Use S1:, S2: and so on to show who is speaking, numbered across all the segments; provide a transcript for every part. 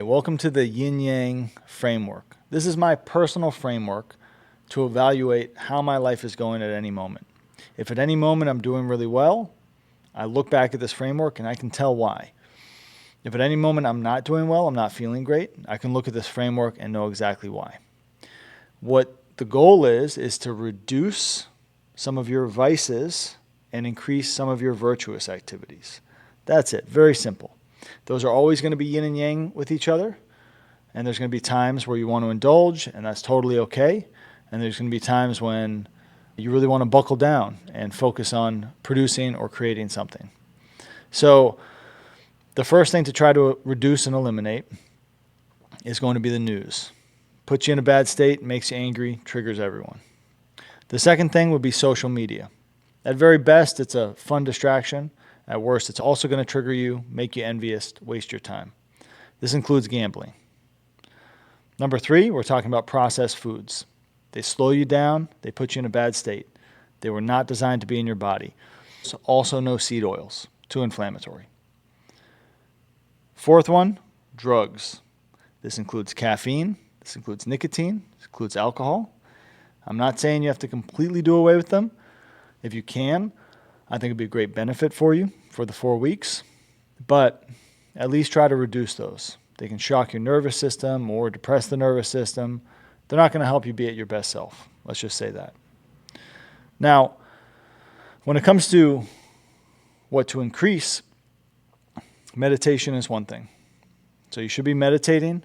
S1: Welcome to the Yin Yang Framework. This is my personal framework to evaluate how my life is going at any moment. If at any moment I'm doing really well, I look back at this framework and I can tell why. If at any moment I'm not doing well, I'm not feeling great, I can look at this framework and know exactly why. What the goal is to reduce some of your vices and increase some of your virtuous activities. That's it. Very simple. Those are always going to be yin and yang with each other. And there's going to be times where you want to indulge, and that's totally okay. And there's going to be times when you really want to buckle down and focus on producing or creating something. So the first thing to try to reduce and eliminate is going to be the news. Puts you in a bad state, makes you angry, triggers everyone. The second thing would be social media. At very best, it's a fun distraction. At worst, it's also going to trigger you, make you envious, waste your time. This includes gambling. Number 3, we're talking about processed foods. They slow you down. They put you in a bad state. They were not designed to be in your body. So also no seed oils. Too inflammatory. Fourth one, drugs. This includes caffeine. This includes nicotine. This includes alcohol. I'm not saying you have to completely do away with them. If you can, I think it'd be a great benefit for you for the 4 weeks, but at least try to reduce those. They can shock your nervous system or depress the nervous system. They're not going to help you be at your best self. Let's just say that. Now, when it comes to what to increase, meditation is one thing. So you should be meditating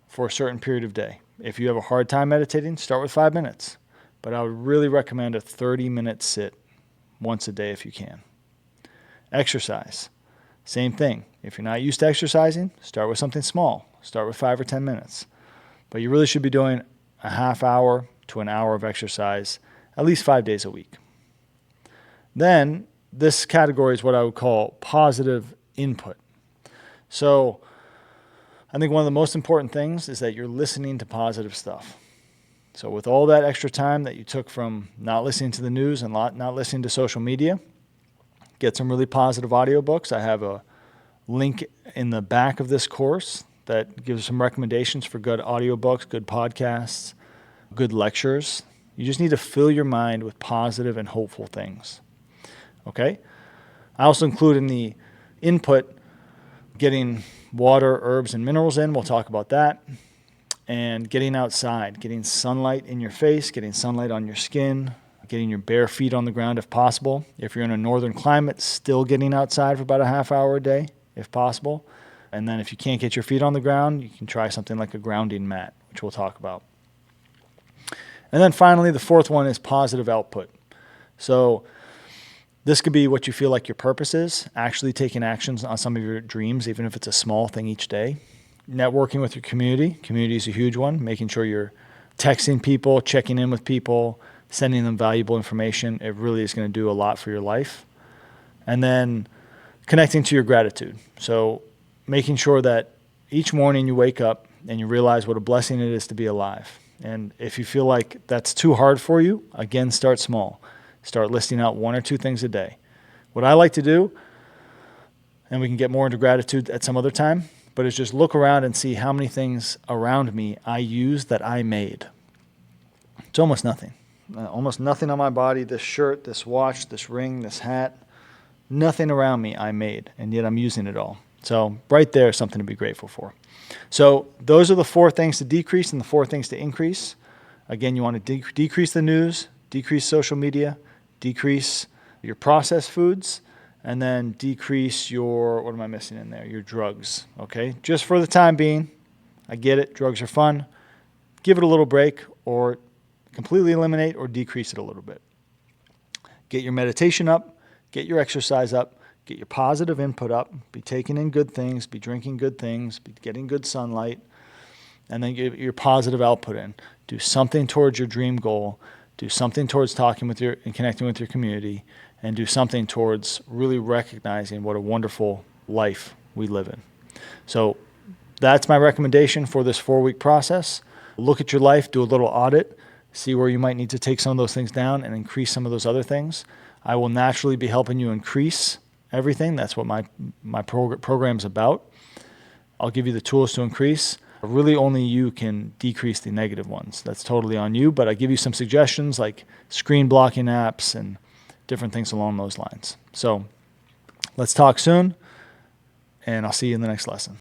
S1: for a certain period of day. If you have a hard time meditating, start with 5 minutes. But I would really recommend a 30-minute sit once a day if you can. Exercise. Same thing. If you're not used to exercising, start with something small. Start with 5 or 10 minutes. But you really should be doing a half hour to an hour of exercise at least 5 days a week. Then this category is what I would call positive input. So I think one of the most important things is that you're listening to positive stuff. So with all that extra time that you took from not listening to the news and not listening to social media, get some really positive audiobooks. I have a link in the back of this course that gives some recommendations for good audiobooks, good podcasts, good lectures. You just need to fill your mind with positive and hopeful things. Okay? I also include in the input getting water, herbs, and minerals in. We'll talk about that. And getting outside, getting sunlight in your face, getting sunlight on your skin, getting your bare feet on the ground if possible. If you're in a northern climate, still getting outside for about a half hour a day if possible. And then if you can't get your feet on the ground, you can try something like a grounding mat, which we'll talk about. And then finally, the fourth one is positive output. So this could be what you feel like your purpose is, actually taking actions on some of your dreams, even if it's a small thing each day. Networking with your community. Community is a huge one. Making sure you're texting people, checking in with people, sending them valuable information. It really is going to do a lot for your life. And then connecting to your gratitude. So making sure that each morning you wake up and you realize what a blessing it is to be alive. And if you feel like that's too hard for you, again, start small. Start listing out 1 or 2 things a day. What I like to do, and we can get more into gratitude at some other time, but it's just look around and see how many things around me I use that I made. It's almost nothing. Almost nothing on my body, this shirt, this watch, this ring, this hat, nothing around me I made, and yet I'm using it all. So right there is something to be grateful for. So those are the 4 things to decrease and the 4 things to increase. Again, you want to decrease the news, decrease social media, decrease your processed foods, and then decrease your, what am I missing in there? Your drugs, okay? Just for the time being, I get it, drugs are fun. Give it a little break or completely eliminate or decrease it a little bit. Get your meditation up, get your exercise up, get your positive input up, be taking in good things, be drinking good things, be getting good sunlight, and then get your positive output in. Do something towards your dream goal, do something towards talking with your and connecting with your community, and do something towards really recognizing what a wonderful life we live in. So that's my recommendation for this 4-week process. Look at your life, do a little audit, see where you might need to take some of those things down and increase some of those other things. I will naturally be helping you increase everything. That's what my program's about. I'll give you the tools to increase. Really only you can decrease the negative ones. That's totally on you, but I give you some suggestions like screen blocking apps and different things along those lines. So let's talk soon, and I'll see you in the next lesson.